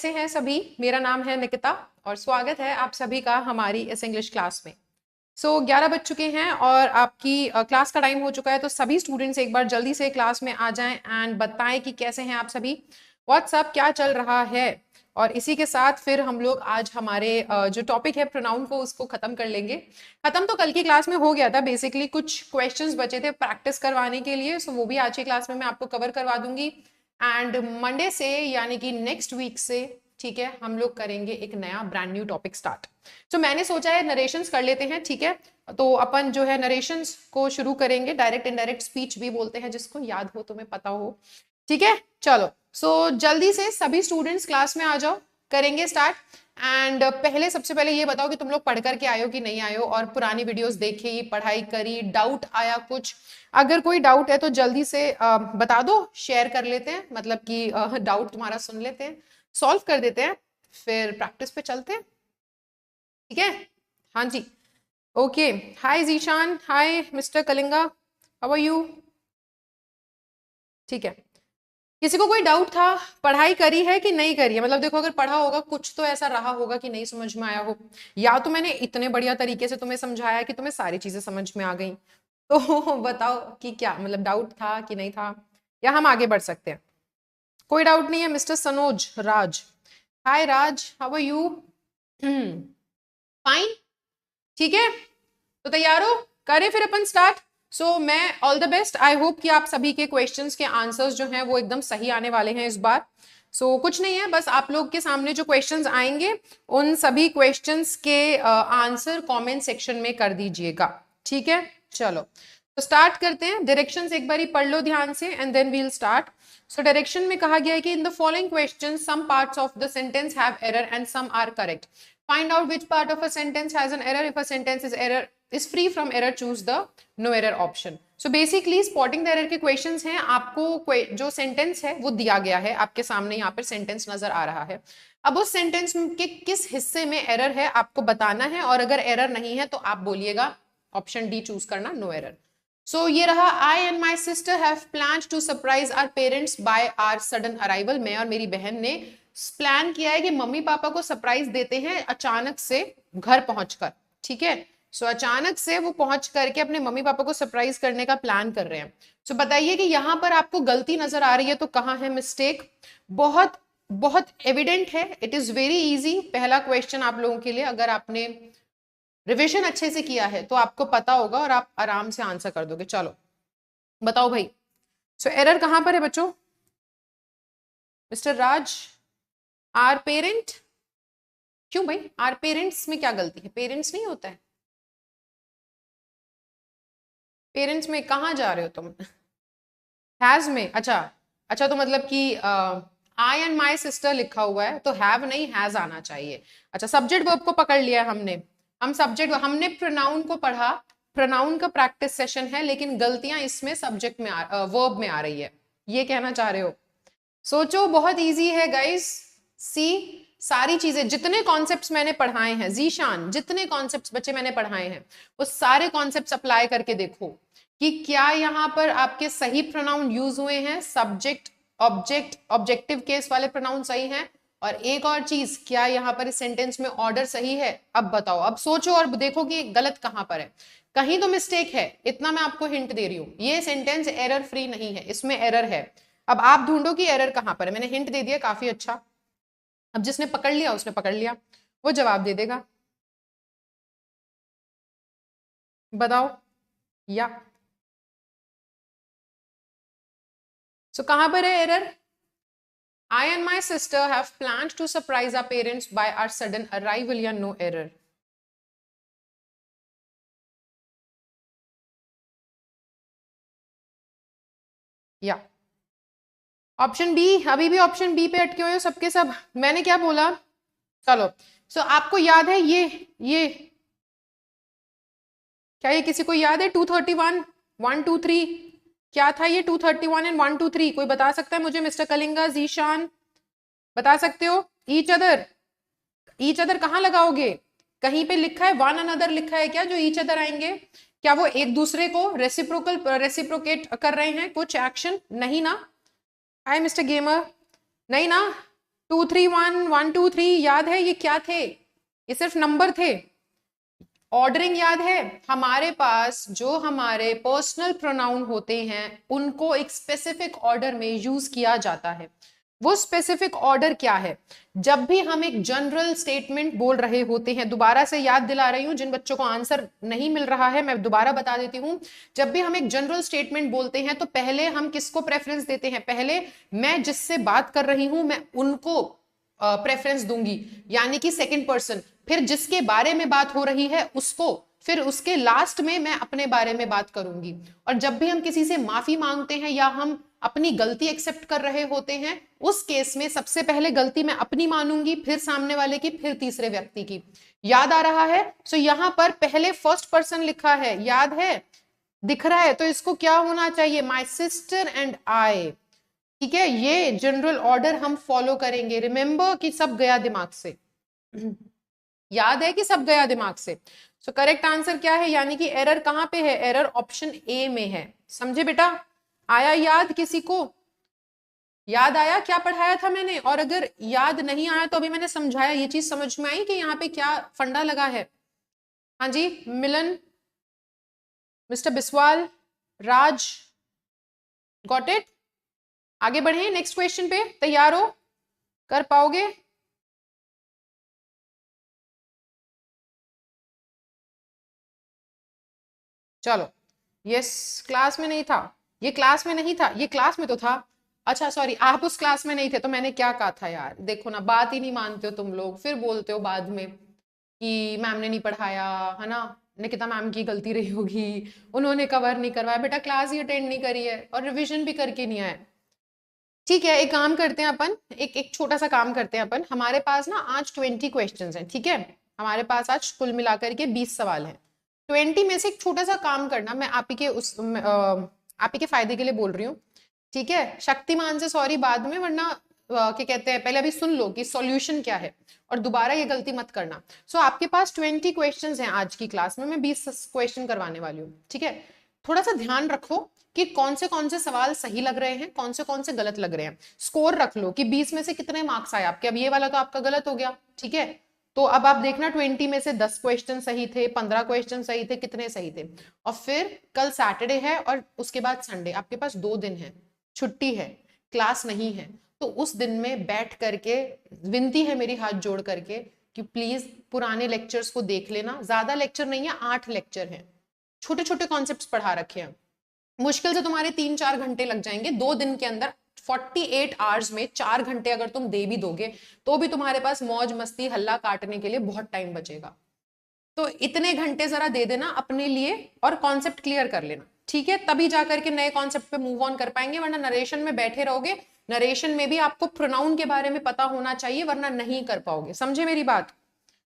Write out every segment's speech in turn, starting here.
कैसे हैं सभी? मेरा नाम है निकिता और स्वागत है आप सभी का हमारी इस इंग्लिश क्लास में। 11 बज चुके हैं और आपकी क्लास का टाइम हो चुका है, तो सभी स्टूडेंट्स एक बार जल्दी से क्लास में आ जाएं एंड बताएं कि कैसे हैं आप सभी, व्हाट्सअप क्या चल रहा है। और इसी के साथ फिर हम लोग आज हमारे जो टॉपिक है प्रोनाउन को उसको खत्म कर लेंगे। खत्म तो कल की क्लास में हो गया था, बेसिकली कुछ क्वेश्चंस बचे थे प्रैक्टिस करवाने के लिए, सो वो भी आज की क्लास में मैं आपको कवर करवा दूंगी। एंड मंडे से यानी कि नेक्स्ट वीक से, ठीक है, हम लोग करेंगे एक नया ब्रांड न्यू टॉपिक स्टार्ट। तो मैंने सोचा है नरेशंस कर लेते हैं, ठीक है। तो अपन जो है नरेशंस को शुरू करेंगे, डायरेक्ट इनडायरेक्ट स्पीच भी बोलते हैं जिसको याद हो, तुम्हें पता हो, ठीक है। चलो जल्दी से सभी स्टूडेंट्स क्लास में आ जाओ, करेंगे स्टार्ट। एंड पहले सबसे पहले ये बताओ कि तुम लोग पढ़ करके आयो कि नहीं आयो, और पुरानी वीडियोस देखी, पढ़ाई करी, डाउट आया कुछ? अगर कोई डाउट है तो जल्दी से बता दो, शेयर कर लेते हैं, मतलब कि डाउट तुम्हारा सुन लेते हैं, सॉल्व कर देते हैं, फिर प्रैक्टिस पे चलते हैं, ठीक है। हाँ जी, okay. Hi Zeeshan, hi mister Kalinga, how are you? ठीक है। किसी को कोई डाउट था? पढ़ाई करी है कि नहीं करी है? मतलब देखो, अगर पढ़ा होगा कुछ तो ऐसा रहा होगा कि नहीं समझ में आया हो, या तो मैंने इतने बढ़िया तरीके से तुम्हें समझाया कि तुम्हें सारी चीजें समझ में आ गई। तो बताओ कि क्या मतलब डाउट था कि नहीं था, या हम आगे बढ़ सकते हैं? कोई डाउट नहीं है। Mister Sanoj Raj, hi Raj, how are you? Fine, ठीक है। तो तैयार हो, करें फिर अपन स्टार्ट। मैं all the best, I hope कि आप सभी के क्वेश्चंस के आंसर्स जो हैं वो एकदम सही आने वाले हैं इस बार। कुछ नहीं है, बस आप लोग के सामने जो क्वेश्चंस आएंगे उन सभी क्वेश्चंस के आंसर कमेंट सेक्शन में कर दीजिएगा, ठीक है। चलो तो स्टार्ट करते हैं। डायरेक्शंस एक बारी पढ़ लो ध्यान से and then we'll start. Direction में कहा गया है कि in the following question some parts of the sentence have error and some are correct. Find out which part of a sentence has an error. If a sentence is free from error, choose the no error option. So basically spotting the error के questions हैं। आपको जो sentence है वो दिया गया है आपके सामने, यहाँ पर sentence नजर आ रहा है। अब उस sentence के किस हिस्से में error है आपको बताना है, और अगर error नहीं है तो आप बोलिएगा ऑप्शन डी चूज करना, no error. ये रहा, I and my sister have planned to surprise our parents by our sudden arrival. मैं और मेरी बहन ने प्लान किया है कि मम्मी पापा को सरप्राइज देते हैं अचानक से घर पहुंचकर, ठीक है। अचानक से वो पहुंच करके अपने मम्मी पापा को सरप्राइज करने का प्लान कर रहे हैं। बताइए कि यहाँ पर आपको गलती नजर आ रही है तो कहाँ है मिस्टेक? बहुत बहुत एविडेंट है, इट इज वेरी इजी। पहला क्वेश्चन आप लोगों के लिए, अगर आपने रिविजन अच्छे से किया है तो आपको पता होगा और आप आराम से आंसर कर दोगे। चलो बताओ भाई, एरर कहां पर है बच्चों? मिस्टर राज, आर पेरेंट, क्यों भाई आर पेरेंट्स में क्या गलती है? पेरेंट्स नहीं होता है पेरेंट्स में? कहां जा रहे हो तुम? हैज में? अच्छा अच्छा, तो मतलब कि आई एंड माई सिस्टर लिखा हुआ है तो हैव नहीं हैज आना चाहिए। अच्छा, सब्जेक्ट वर्ब को पकड़ लिया हमने। हमने प्रोनाउन को पढ़ा, प्रोनाउन का प्रैक्टिस सेशन है, लेकिन गलतियां इसमें सब्जेक्ट में वर्ब में आ रही है, ये कहना चाह रहे हो? सोचो, बहुत इजी है गाइस। सी, सारी चीजें जितने कॉन्सेप्ट्स मैंने पढ़ाए हैं, जीशान जितने कॉन्सेप्ट्स बच्चे मैंने पढ़ाए हैं वो सारे कॉन्सेप्ट्स अप्लाई करके देखो कि क्या यहाँ पर आपके सही प्रोनाउन यूज हुए हैं, सब्जेक्ट ऑब्जेक्ट ऑब्जेक्टिव केस वाले प्रोनाउन सही हैं, और एक और चीज, क्या यहाँ पर इस सेंटेंस में ऑर्डर सही है? अब बताओ, अब सोचो और देखो कि गलत कहां पर है, कहीं तो मिस्टेक है। इतना मैं आपको हिंट दे रही हूं, ये सेंटेंस एरर फ्री नहीं है, इसमें एरर है। अब आप ढूंढो कि एरर कहां पर है। मैंने हिंट दे दिया, काफी अच्छा। अब जिसने पकड़ लिया उसने पकड़ लिया, वो जवाब दे देगा। बताओ या कहां पर है error? I and my sister have planned to surprise our parents by our sudden arrival, या no error? या ऑप्शन बी? अभी भी ऑप्शन बी पे अटके हुए हो सबके सब। मैंने क्या बोला? चलो, आपको याद है ये क्या, ये किसी को याद है? 231 1 2 3 क्या था ये? 231 एंड 1 2 3 कोई बता सकता है मुझे? मिस्टर कलिंगा, जीशान, बता सकते हो? ईच अदर कहां लगाओगे? कहीं पे लिखा है वन अनदर लिखा है क्या जो ईच अदर आएंगे? क्या वो एक दूसरे को रेसिप्रोकेट कर रहे हैं कुछ एक्शन? नहीं ना? हाय मिस्टर गेमर, नहीं ना? 2 3 1 1 2 3 याद है ये क्या थे? ये सिर्फ नंबर थे। ऑर्डरिंग याद है? हमारे पास जो हमारे पर्सनल प्रोनाउन होते हैं उनको एक स्पेसिफिक ऑर्डर में यूज किया जाता है। वो स्पेसिफिक ऑर्डर क्या है? जब भी हम एक जनरल स्टेटमेंट बोल रहे होते हैं, दोबारा से याद दिला रही हूं जिन बच्चों को आंसर नहीं मिल रहा है, मैं दोबारा बता देती हूं। जब भी हम एक जनरल स्टेटमेंट बोलते हैं तो पहले हम किसको प्रेफरेंस देते हैं? पहले मैं जिससे बात कर रही हूं मैं उनको प्रेफरेंस दूंगी, यानी कि सेकंड पर्सन। फिर जिसके बारे में बात हो रही है उसको, फिर उसके लास्ट में मैं अपने बारे में बात करूंगी। और जब भी हम किसी से माफी मांगते हैं या हम अपनी गलती एक्सेप्ट कर रहे होते हैं, उस केस में सबसे पहले गलती मैं अपनी मानूंगी, फिर सामने वाले की, फिर तीसरे व्यक्ति की। याद आ रहा है? सो यहां पर पहले फर्स्ट पर्सन लिखा है, याद है? दिख रहा है? तो इसको क्या होना चाहिए? My sister and I. ठीक है, ये जनरल ऑर्डर हम फॉलो करेंगे। रिमेंबर कि सब गया दिमाग से। याद है कि सब गया दिमाग से? सो करेक्ट आंसर क्या है? यानी कि एरर कहां पे है? एरर ऑप्शन ए में है। समझे बेटा? आया याद? किसी को याद आया क्या पढ़ाया था मैंने? और अगर याद नहीं आया तो अभी मैंने समझाया, ये चीज समझ में आई कि यहाँ पे क्या फंडा लगा है? हाँ जी, Milan, mister Biswal, Raj, got it? आगे बढ़े नेक्स्ट क्वेश्चन पे। तैयार हो? कर पाओगे? चलो। यस, क्लास में नहीं था ये, क्लास में नहीं था ये, क्लास में तो था। अच्छा सॉरी, आप उस क्लास में नहीं थे तो मैंने क्या कहा था यार? देखो ना, बात ही नहीं मानते हो तुम लोग, फिर बोलते हो बाद में कि मैम ने नहीं पढ़ाया, है ना, निकिता मैम की गलती रही होगी, उन्होंने कवर नहीं करवाया। बेटा क्लास ही अटेंड नहीं करी है और रिविजन भी करके नहीं आए। ठीक है, एक काम करते हैं अपन, एक एक छोटा सा काम करते हैं अपन। हमारे पास ना आज 20 क्वेश्चंस हैं, ठीक है? हमारे पास आज कुल मिलाकर के 20 सवाल हैं। 20 में से एक छोटा सा काम करना, मैं आप ही के आप ही के फायदे के लिए बोल रही हूँ, ठीक है? शक्तिमान से सॉरी बाद में, वरना क्या कहते हैं, पहले अभी सुन लो कि सॉल्यूशन क्या है और दोबारा ये गलती मत करना। सो आपके पास 20 क्वेश्चंस हैं आज की क्लास में, मैं 20 क्वेश्चन करवाने वाली हूँ, ठीक है? थोड़ा सा ध्यान रखो कि कौन से सवाल सही लग रहे हैं, कौन से गलत लग रहे हैं। स्कोर रख लो कि 20 में से कितने मार्क्स आए आपके। अब ये वाला तो आपका गलत हो गया, ठीक है? तो अब आप देखना 20 में से 10 क्वेश्चन सही थे, 15 क्वेश्चन सही थे, कितने सही थे। और फिर कल सैटरडे है और उसके बाद संडे, आपके पास 2 दिन है, छुट्टी है, क्लास नहीं है। तो उस दिन में बैठ करके, विनती है मेरी हाथ जोड़ करके कि प्लीज पुराने लेक्चर्स को देख लेना। ज्यादा लेक्चर नहीं है, 8 लेक्चर हैं, छोटे छोटे कॉन्सेप्ट्स पढ़ा रखे हैं। मुश्किल से तुम्हारे 3-4 घंटे लग जाएंगे 2 दिन के अंदर। 48 आवर्स में 4 घंटे अगर तुम दे भी दोगे तो भी तुम्हारे पास मौज मस्ती हल्ला काटने के लिए बहुत टाइम बचेगा। तो इतने घंटे जरा दे देना अपने लिए और कॉन्सेप्ट क्लियर कर लेना, ठीक है? तभी जाकर के नए कॉन्सेप्ट पे मूव ऑन कर पाएंगे, वरना नरेशन में बैठे रहोगे। नरेशन में भी आपको प्रोनाउन के बारे में पता होना चाहिए, वरना नहीं कर पाओगे। समझे मेरी बात?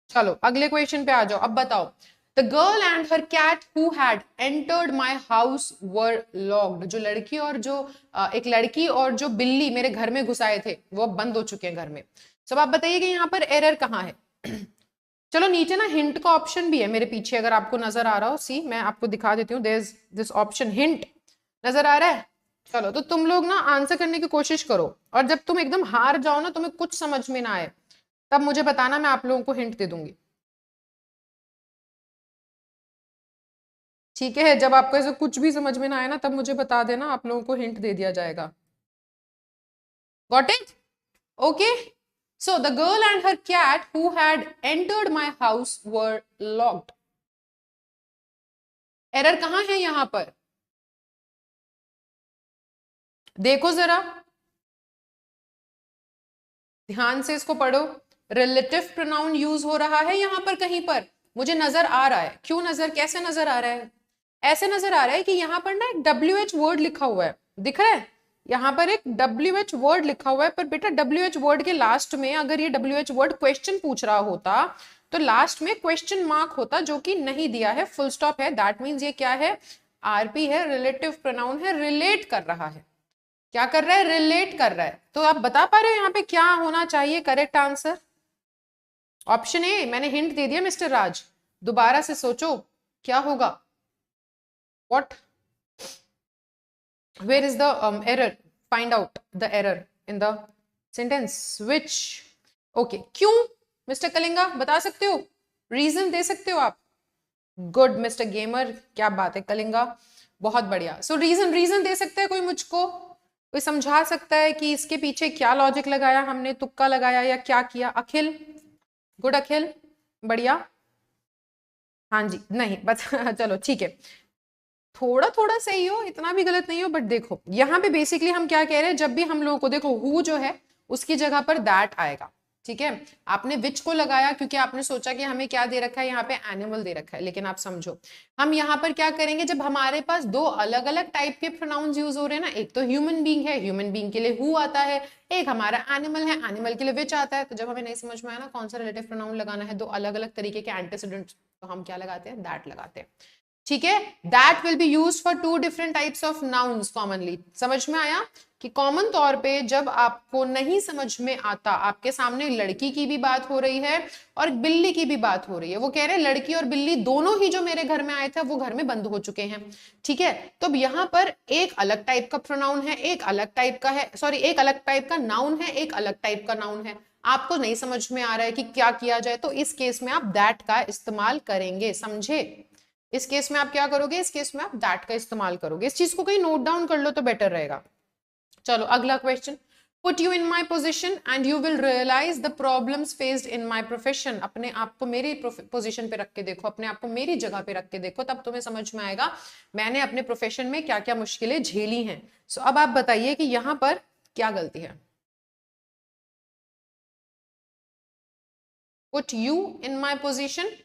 चलो अगले क्वेश्चन पे आ जाओ। अब बताओ, the girl and her cat who had entered my house were locked. जो लड़की और जो एक लड़की और जो बिल्ली मेरे घर में घुस आए थे वो अब बंद हो चुके हैं घर में। सब आप बताइए कि यहाँ पर एरर कहाँ है? चलो नीचे ना हिंट का ऑप्शन भी है मेरे पीछे, अगर आपको नजर आ रहा हो। सी मैं आपको दिखा देती हूँ, there is this option hint, नजर आ रहा है? चलो तो तुम लोग ना आंसर करने की कोशिश करो, और जब तुम एकदम हार जाओ ना, तुम्हें कुछ समझ में ना आए, तब मुझे बताना, मैं आप लोगों को हिंट दे दूंगी, ठीक है? जब आपको ऐसे कुछ भी समझ में ना आए ना, तब मुझे बता देना, आप लोगों को हिंट दे दिया जाएगा। Got it? Okay. So the girl and her cat who had entered my house were locked. Error कहां है यहां पर? देखो जरा ध्यान से, इसको पढ़ो। रिलेटिव प्रोनाउन यूज हो रहा है यहां पर कहीं पर, मुझे नजर आ रहा है। क्यों नजर, कैसे नजर आ रहा है? ऐसे नजर आ रहा है कि यहां पर ना एक WH वर्ड लिखा हुआ है, दिख रहा है? यहां पर एक WH वर्ड लिखा हुआ है, पर बेटा WH वर्ड के लास्ट में अगर ये WH वर्ड क्वेश्चन पूछ रहा होता तो लास्ट में क्वेश्चन मार्क होता, जो कि नहीं दिया है, फुल स्टॉप है। दैट मीन्स ये क्या है? RP है, रिलेटिव प्रोनाउन है, रिलेट कर रहा है। क्या कर रहा है? रिलेट कर रहा है। तो आप बता पा रहे हो यहाँ पे क्या होना चाहिए करेक्ट आंसर? ऑप्शन ए, मैंने हिंट दे दिया मिस्टर राज, दोबारा से सोचो क्या होगा। What, where is the error? Find out the error in the sentence which, okay, क्यों मिस्टर कलिंगा बता सकते हो, रीजन दे सकते हो आप? गुड मिस्टर गेमर, क्या बात है कलिंगा, बहुत बढ़िया। सो रीजन, रीजन दे सकते हैं कोई मुझको, कोई समझा सकता है कि इसके पीछे क्या लॉजिक लगाया हमने, तुक्का लगाया या क्या किया? अखिल, गुड अखिल, बढ़िया। हाँ जी, नहीं बस चलो ठीक है, थोड़ा थोड़ा सही हो, इतना भी गलत नहीं हो, बट देखो यहाँ पे बेसिकली हम क्या कह रहे हैं, जब भी हम लोगों को देखो हु जो है उसकी जगह पर दैट आएगा, ठीक है। आपने विच को लगाया क्योंकि आपने सोचा कि हमें क्या दे रखा है यहाँ पे, एनिमल दे रखा है, लेकिन आप समझो हम यहाँ पर क्या करेंगे, जब हमारे पास दो अलग अलग टाइप के प्रोनाउंस यूज हो रहे हैं ना, एक तो ह्यूमन बीइंग है, ह्यूमन बीइंग के लिए हु आता है, एक हमारा एनिमल है, एनिमल के लिए विच आता है, तो जब हमें नहीं समझ में आया ना कौन सा रिलेटिव प्रोनाउन लगाना है, दो अलग अलग तरीके के एंटीसीडेंट, तो हम क्या लगाते हैं, दैट लगाते हैं, ठीक है। That will be used for two different types of nouns commonly. समझ में आया कि कॉमन तौर पे जब आपको नहीं समझ में आता, आपके सामने लड़की की भी बात हो रही है और बिल्ली की भी बात हो रही है, वो कह रहे हैं लड़की और बिल्ली दोनों ही जो मेरे घर में आए थे वो घर में बंद हो चुके हैं, ठीक है। तो अब यहाँ पर एक अलग टाइप का प्रोनाउन है, एक अलग टाइप का है, सॉरी एक अलग टाइप का नाउन है, एक अलग टाइप का नाउन है, आपको नहीं समझ में आ रहा है कि क्या किया जाए, तो इस केस में आप दैट का इस्तेमाल करेंगे, समझे। इस केस में आप क्या करोगे, इस केस में आप दैट का इस्तेमाल करोगे। इस चीज को कहीं नोट डाउन कर लो तो बेटर रहेगा। चलो अगला question, put you in my position and you will realise the problems faced in my profession. अपने आप को मेरी पोजिशन पे रख के देखो, अपने आप को मेरी जगह पे रख के देखो, तब तुम्हें समझ में आएगा मैंने अपने प्रोफेशन में क्या क्या मुश्किलें झेली हैं। सो अब आप बताइए कि यहां पर क्या गलती है। Put you in my position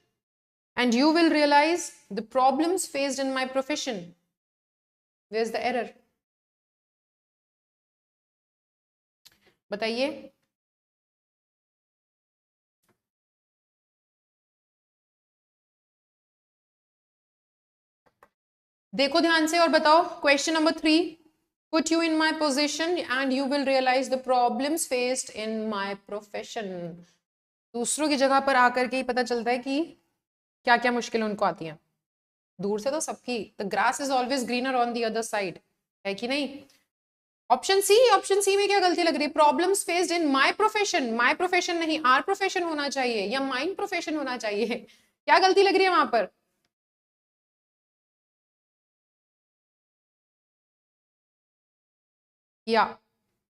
and you will realize the problems faced in my profession. Where's the error? बताइए। देखो ध्यान से और बताओ। Question number 3, put you in my position and you will realize the problems faced in my profession. दूसरों की जगह पर आकर के ही पता चलता है कि क्या क्या मुश्किल उनको आती हैं। दूर से तो सबकी, the grass is always greener on the other side, है कि नहीं। ऑप्शन सी, ऑप्शन सी में क्या गलती लग रही है, problems faced in my profession, my profession नहीं आर प्रोफेशन होना चाहिए या माइंड प्रोफेशन होना चाहिए, क्या गलती लग रही है वहां पर। या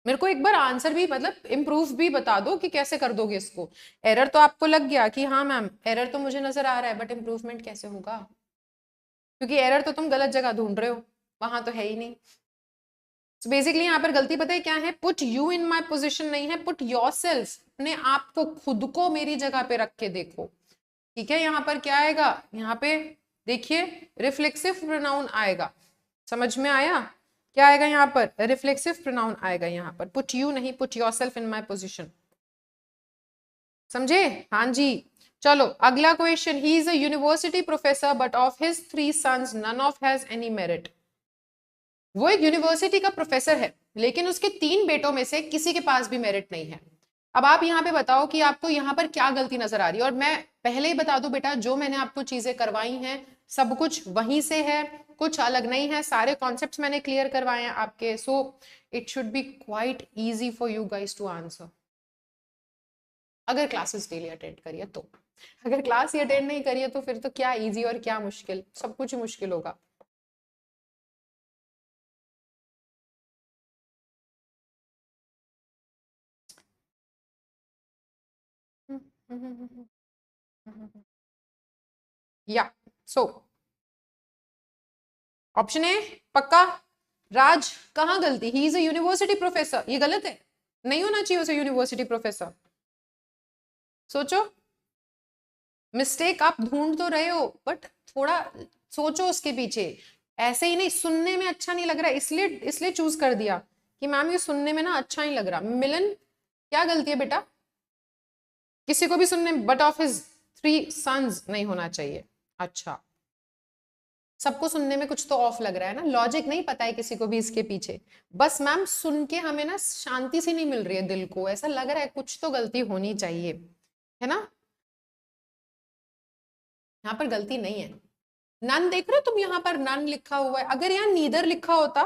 मेरे को एक बार आंसर भी मतलब इम्प्रूव भी बता दो कि कैसे कर दोगे इसको। एरर तो आपको लग गया कि हाँ मैम एरर तो मुझे नजर आ रहा है, बट इम्प्रूवमेंट कैसे होगा, क्योंकि एरर तो तुम गलत जगह ढूंढ रहे हो, वहां तो है ही नहीं। So बेसिकली यहाँ पर गलती पता है क्या है, put you in my position नहीं है, पुट योर सेल्फ, अपने आप को खुद को मेरी जगह पे रख के देखो, ठीक है। यहाँ पर क्या आएगा, यहाँ पे देखिए रिफ्लेक्सिव प्रोनाउन आएगा, समझ में आया, क्या आएगा यहाँ पर, रिफ्लेक्सिव प्रोनाउन आएगा यहाँ पर, पुट यू नहीं, put yourself in my position, समझे। हाँ जी, चलो अगला क्वेश्चन, he is a university professor but of his 3 sons none of has any merit. वो एक यूनिवर्सिटी का प्रोफेसर है लेकिन उसके 3 बेटों में से किसी के पास भी मेरिट नहीं है। अब आप यहाँ पे बताओ कि आपको यहाँ पर क्या गलती नजर आ रही है, और मैं पहले ही बता दूं बेटा, जो मैंने आपको चीजें करवाई हैं सब कुछ वहीं से है, कुछ अलग नहीं है, सारे कॉन्सेप्ट्स मैंने क्लियर करवाए हैं आपके। So it should be quite easy for you guys to answer, अगर क्लासेस डेली अटेंड करिए तो। अगर क्लास ही अटेंड नहीं करिए तो फिर तो क्या इजी और क्या मुश्किल, सब कुछ मुश्किल होगा। या सो ऑप्शन ए पक्का, राज कहाँ गलती, ही इज अ यूनिवर्सिटी प्रोफेसर, ये गलत है, नहीं होना चाहिए उसे यूनिवर्सिटी प्रोफेसर। सोचो, मिस्टेक आप ढूंढ तो रहे हो बट थोड़ा सोचो उसके पीछे, ऐसे ही नहीं सुनने में अच्छा नहीं लग रहा इसलिए इसलिए चूज कर दिया कि मैम ये सुनने में ना अच्छा नहीं लग रहा। मिलन क्या गलती है बेटा, किसी को भी सुनने, बट ऑफ हिज 3 सन्स नहीं होना चाहिए। अच्छा, सबको सुनने में कुछ तो ऑफ लग रहा है ना, लॉजिक नहीं पता है किसी को भी इसके पीछे, बस मैम सुन के हमें ना शांति सी नहीं मिल रही है, दिल को ऐसा लग रहा है कुछ तो गलती होनी चाहिए, है ना। यहाँ पर गलती नहीं है, नन देख रहे हो तुम, यहाँ पर नन लिखा हुआ है, अगर यहाँ नीदर लिखा होता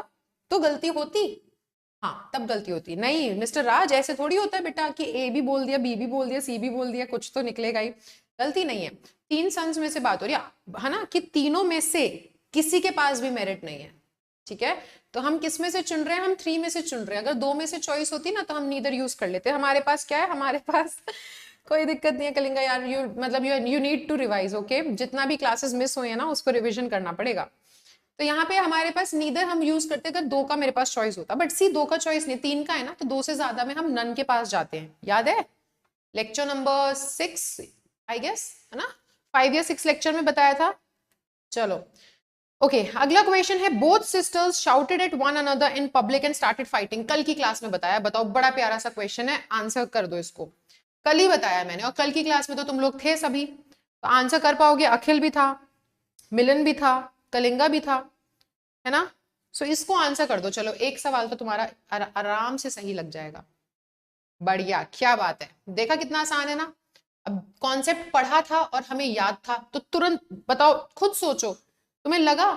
तो गलती होती। हाँ तब गलती होती है। नहीं मिस्टर राज, ऐसे थोड़ी होता है बेटा कि ए भी बोल दिया, बी भी बोल दिया, सी भी बोल दिया, कुछ तो निकलेगा ही। गलती नहीं है। 3 सन्स में से बात हो रही है ना, कि तीनों में से किसी के पास भी मेरिट नहीं है, ठीक है। तो हम किस में से चुन रहे हैं? हम 3 में से चुन रहे हैं। अगर 2 में से चॉइस होती ना तो हम नीदर यूज कर लेते। हमारे पास क्या है? हमारे पास कोई दिक्कत नहीं है कलिंगा यार, you need to revise, okay. जितना भी क्लासेस मिस हुए हैं ना उसको रिविजन करना पड़ेगा। तो यहाँ पे हमारे पास नीदर हम यूज करते अगर 2 का मेरे पास चॉइस होता, बट सी 2 का चॉइस नहीं, 3 का है ना, तो 2 से ज्यादा में हम नन के पास जाते हैं। याद है लेक्चर नंबर 6 आई गेस, है ना, 5 या 6 लेक्चर में बताया था। चलो ओके अगला क्वेश्चन है, both sisters shouted at one another in public and started fighting. कल की क्लास में बताया, बताओ, बड़ा प्यारा सा क्वेश्चन है, आंसर कर दो इसको। कल ही बताया मैंने, और कल की क्लास में तो तुम लोग थे सभी, तो आंसर कर पाओगे। अखिल भी था, मिलन भी था, कलिंगा भी था, है ना। सो इसको आंसर कर दो। चलो एक सवाल तो तुम्हारा आराम से सही लग जाएगा। बढ़िया, क्या बात है, देखा कितना आसान है ना। अब कॉन्सेप्ट पढ़ा था और हमें याद था, तो तुरंत बताओ, खुद सोचो, तुम्हें लगा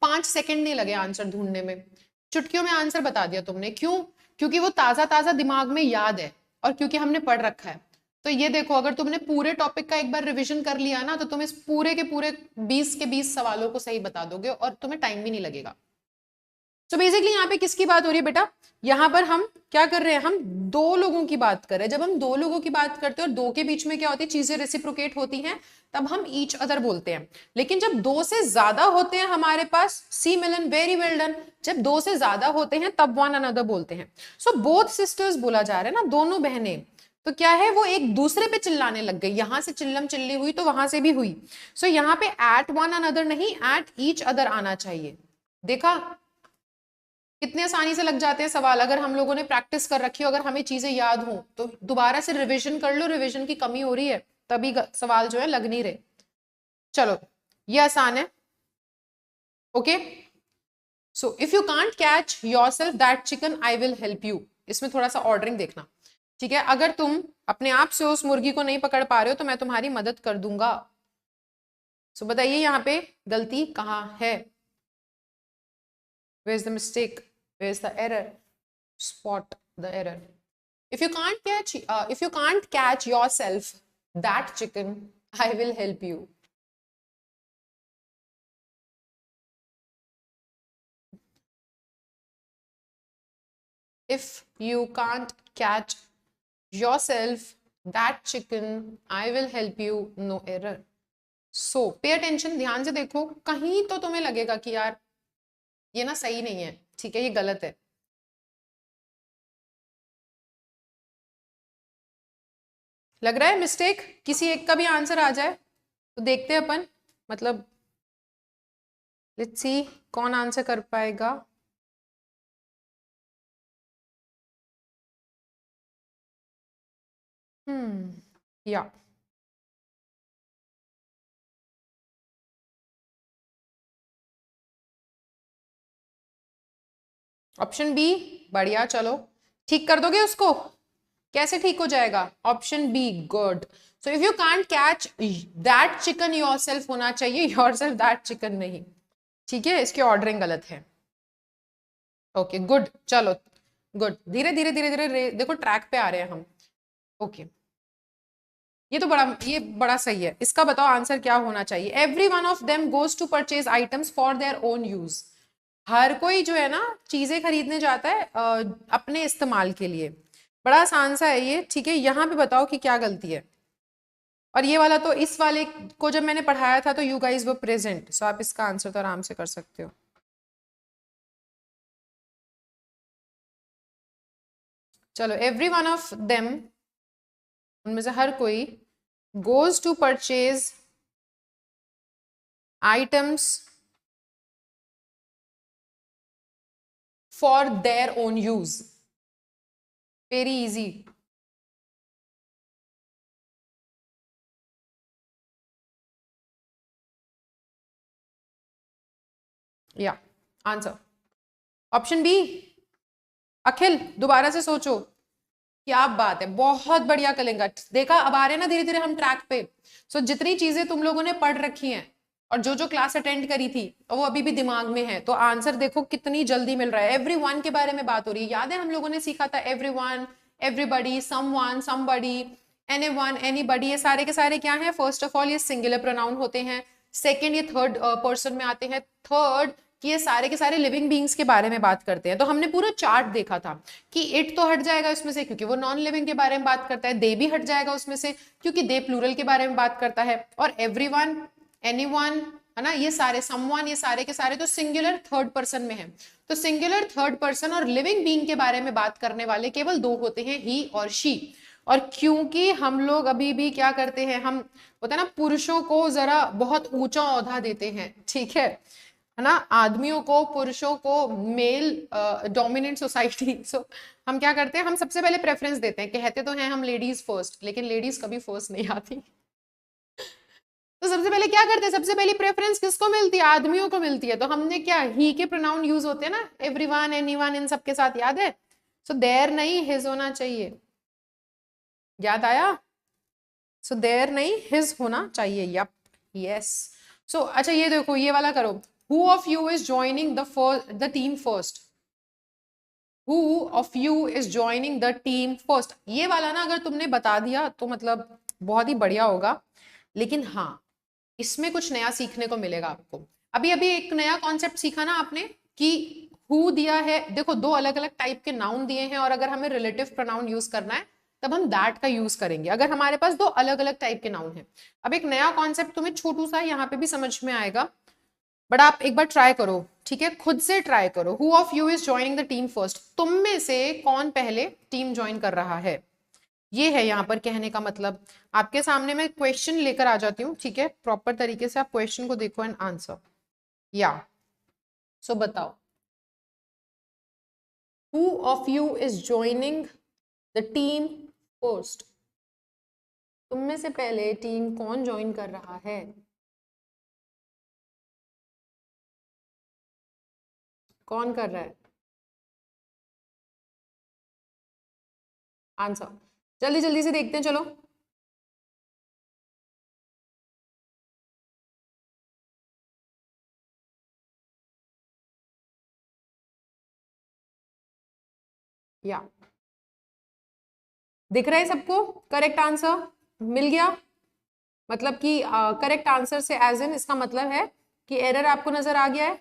5 सेकंड नहीं लगे आंसर ढूंढने में, चुटकियों में आंसर बता दिया तुमने। क्यों? क्योंकि वो ताजा ताजा दिमाग में याद है, और क्योंकि हमने पढ़ रखा है। तो ये देखो, अगर तुमने पूरे टॉपिक का एक बार रिवीजन कर लिया ना, तो तुम इस पूरे के पूरे 20 के 20 सवालों को सही बता दोगे, और तुम्हें टाइम भी नहीं लगेगा। तो बेसिकली यहाँ पे किसकी बात हो रही है बेटा? यहाँ पर हम क्या कर रहे हैं? हम 2 लोगों की बात कर रहे हैं। जब हम 2 लोगों की बात करते हैं और 2 के बीच में क्या होती है, चीजें रेसिप्रोकेट होती हैं, तब हम ईच अदर बोलते हैं। लेकिन जब 2 से ज्यादा होते हैं हमारे पास, सी मिलन, वेरी वेल डन, जब 2 से ज्यादा होते हैं तब वन अनदर बोलते हैं। सो बोथ सिस्टर्स बोला जा रहा है ना, दोनों बहनें। तो क्या है, वो एक दूसरे पे चिल्लाने लग गई। यहां से चिल्लम चिल्ली हुई तो वहां से भी हुई। सो यहाँ पे एट वन अनदर नहीं, एट ईच अदर आना चाहिए। देखा कितने आसानी से लग जाते हैं सवाल, अगर हम लोगों ने प्रैक्टिस कर रखी हो, अगर हमें चीजें याद हो, तो दोबारा से रिवीजन कर लो। रिवीजन की कमी हो रही है तभी सवाल जो है लग नहीं रहे। चलो ये आसान है, okay. So if you can't catch yourself that chicken I will help you. इसमें थोड़ा सा ऑर्डरिंग देखना, ठीक है। अगर तुम अपने आप से उस मुर्गी को नहीं पकड़ पा रहे हो तो मैं तुम्हारी मदद कर दूंगा। सो बताइए यहाँ पे गलती कहाँ है? Where is the mistake? Where is the error? Spot the error. If you can't catch yourself that chicken, I will help you. If you can't catch yourself that chicken, I will help you. No error. So pay attention, ध्यान से देखो, कहीं तो तुम्हें लगेगा कि यार ये ना सही नहीं है, ठीक है, ये गलत है। लग रहा है मिस्टेक किसी एक का भी आंसर आ जाए तो देखते हैं अपन, मतलब लेट्स सी कौन आंसर कर पाएगा। या ऑप्शन बी। बढ़िया, चलो ठीक कर दोगे उसको? कैसे ठीक हो जाएगा? Option B, good. So if you can't catch that chicken yourself होना चाहिए, योरसेल्फ दैट चिकन नहीं, ठीक है, इसकी ऑर्डरिंग गलत है। ओके गुड, चलो गुड, धीरे धीरे धीरे धीरे देखो ट्रैक पे आ रहे हैं हम। ओके ये तो बड़ा सही है। इसका बताओ आंसर क्या होना चाहिए? Every one of them goes to purchase items for their own use. हर कोई जो है ना चीजें खरीदने जाता है अपने इस्तेमाल के लिए। बड़ा आसान सा है ये, ठीक है। यहाँ पे बताओ कि क्या गलती है। और ये वाला तो, इस वाले को जब मैंने पढ़ाया था तो यू गाइज वर प्रेजेंट, सो आप इसका आंसर तो आराम से कर सकते हो। चलो एवरी वन ऑफ देम, उनमें से हर कोई, goes to purchase items for their own use. Very easy. या आंसर ऑप्शन बी। अखिल दोबारा से सोचो, क्या बात है, बहुत बढ़िया कलिंगा। देखा अब आ रहे ना धीरे धीरे हम ट्रैक पे। सो जितनी चीजें तुम लोगों ने पढ़ रखी हैं और जो जो क्लास अटेंड करी थी वो अभी भी दिमाग में है, तो आंसर देखो कितनी जल्दी मिल रहा है। एवरीवन के बारे में बात हो रही है, याद है हम लोगों ने सीखा था everyone, everybody, someone, somebody, anyone, anybody, ये सारे के सारे क्या है? फर्स्ट ऑफ ऑल ये सिंगुलर प्रोनाउन होते हैं, सेकंड ये थर्ड पर्सन में आते हैं, थर्ड कि ये सारे के सारे लिविंग बीइंग्स के बारे में बात करते हैं। तो हमने पूरा चार्ट देखा था कि इट तो हट जाएगा उसमें से क्योंकि वो नॉन लिविंग के बारे में बात करता है, दे भी हट जाएगा उसमें से क्योंकि दे प्लूरल के बारे में बात करता है, और एवरीवन, एनीवन, है ना, ये सारे, समवन, ये सारे के सारे तो सिंगुलर थर्ड पर्सन में है। तो सिंगुलर थर्ड पर्सन और लिविंग बीइंग के बारे में बात करने वाले केवल दो होते हैं, ही और शी। और क्योंकि हम लोग अभी भी क्या करते हैं, हम होता है ना पुरुषों को जरा बहुत ऊंचा औहदा देते हैं, ठीक है ना, आदमियों को, पुरुषों को मेल डोमिनेंट सोसाइटी, सो हम क्या करते हैं, हम सबसे पहले प्रेफरेंस देते हैं, कहते तो हैं हम लेडीज फर्स्ट, लेकिन लेडीज कभी फर्स्ट नहीं आती। तो सबसे पहले क्या करते हैं, सबसे पहली प्रेफरेंस किसको मिलती है? आदमियों को मिलती है। तो हमने क्या, ही के प्रोनाउन यूज होते हैं ना, एवरीवन, एनीवन, इन सब के साथ, याद है? सो देयर नहीं हिज होना चाहिए, याद आया? सो देयर नहीं हिज होना चाहिए, यप, यस। सो अच्छा ये देखो, ये वाला करो, who of you is joining the team first, who of you is joining the team first. ये वाला ना अगर तुमने बता दिया तो मतलब बहुत ही बढ़िया होगा, लेकिन हाँ इसमें कुछ नया सीखने को मिलेगा आपको। अभी अभी एक नया कॉन्सेप्ट सीखा ना आपने कि हु दिया है, देखो दो अलग अलग टाइप के नाउन दिए हैं, और अगर हमें रिलेटिव प्रोनाउन यूज करना है तब हम दैट का यूज करेंगे, अगर हमारे पास दो अलग अलग टाइप के नाउन है। अब एक नया कॉन्सेप्ट तुम्हें छोटू सा यहाँ पे भी समझ में आएगा, बट आप एक बार ट्राई करो, ठीक है, खुद से ट्राई करो। Who of you is joining the team first, तुम में से कौन पहले टीम ज्वाइन कर रहा है, ये है यहाँ पर कहने का मतलब। आपके सामने मैं क्वेश्चन लेकर आ जाती हूँ, ठीक है, प्रॉपर तरीके से आप क्वेश्चन को देखो एंड आंसर, या सो बताओ, who of you is joining the team first, तुम में से पहले टीम कौन ज्वाइन कर रहा है? कौन कर रहा है आंसर? जल्दी जल्दी से देखते हैं, चलो। या दिख रहा है सबको? करेक्ट आंसर मिल गया, मतलब कि करेक्ट आंसर से एज इन इसका मतलब है कि एरर आपको नजर आ गया है।